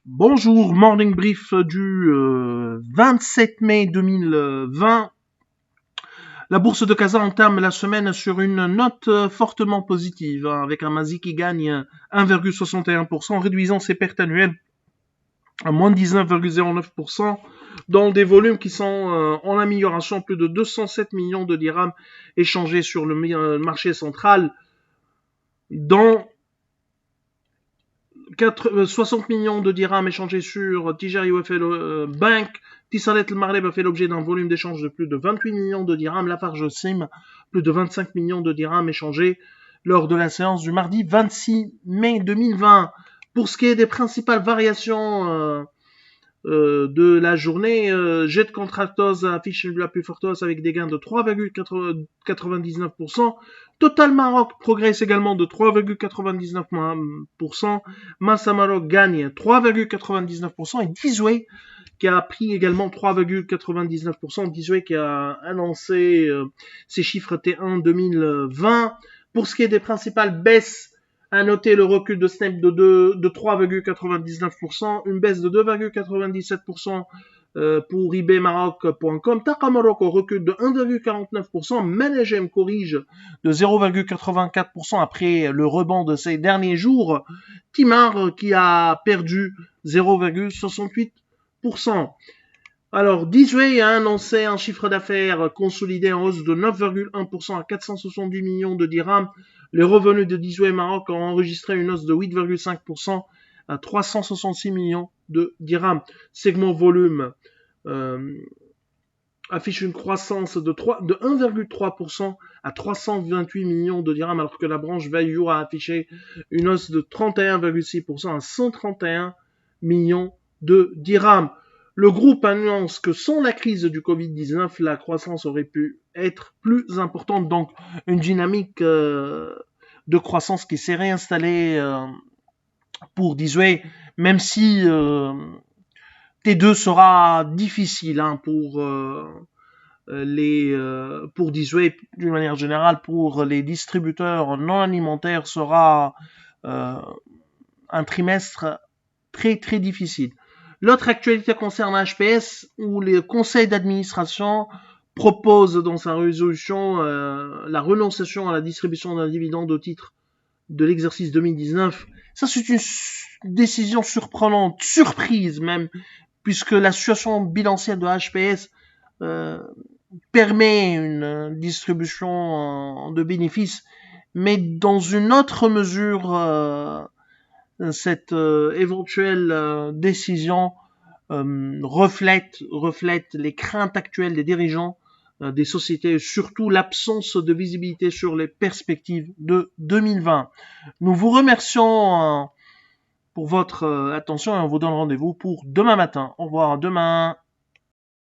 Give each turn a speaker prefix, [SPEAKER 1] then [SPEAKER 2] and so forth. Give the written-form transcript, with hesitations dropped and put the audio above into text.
[SPEAKER 1] Bonjour, morning brief du 27 mai 2020. La bourse de Kazan entame la semaine sur une note fortement positive, avec un Mazy qui gagne 1,61%, réduisant ses pertes annuelles à moins 19,09%, dans des volumes qui sont en amélioration, plus de 207 millions de dirhams échangés sur le marché central, dont 60 millions de dirhams échangés sur Tijari UFL Bank. Tissalet El Maghreb a fait l'objet d'un volume d'échange de plus de 28 millions de dirhams. Lafarge Sim, plus de 25 millions de dirhams échangés lors de la séance du mardi 26 mai 2020. Pour ce qui est des principales variations de la journée, Jet Contractors affiche la plus forte hausse avec des gains de 3,99%. Total Maroc progresse également de 3,99%. Massa Maroc gagne 3,99%. Et Dizway qui a pris également 3,99%. Dizway qui a annoncé ses chiffres T1 2020. Pour ce qui est des principales baisses, à noter le recul de Snap de 3,99%, une baisse de 2,97% pour ebaymaroc.com. Taqamorok au recul de 1,49%. Managem corrige de 0,84% après le rebond de ces derniers jours. Timar qui a perdu 0,68%. Alors, Dizway a annoncé un chiffre d'affaires consolidé en hausse de 9,1% à 470 millions de dirhams. Les revenus de Dizway Maroc ont enregistré une hausse de 8,5% à 366 millions de dirhams. Segment volume affiche une croissance de 1,3% à 328 millions de dirhams, alors que la branche Value a affiché une hausse de 31,6% à 131 millions de dirhams. Le groupe annonce que sans la crise du Covid-19, la croissance aurait pu être plus importante, donc une dynamique de croissance qui s'est réinstallée pour Dizway, même si T2 sera difficile pour Dizway d'une manière générale. Pour les distributeurs non alimentaires sera un trimestre très très difficile. L'autre actualité concerne HPS, où le conseil d'administration propose dans sa résolution la renonciation à la distribution d'un dividende au titre de l'exercice 2019. Ça, c'est une décision surprenante, surprise même, puisque la situation bilancielle de HPS permet une distribution de bénéfices, mais dans une autre mesure, cette éventuelle décision reflète les craintes actuelles des dirigeants des sociétés, surtout l'absence de visibilité sur les perspectives de 2020. Nous vous remercions pour votre attention et on vous donne rendez-vous pour demain matin. Au revoir, à demain.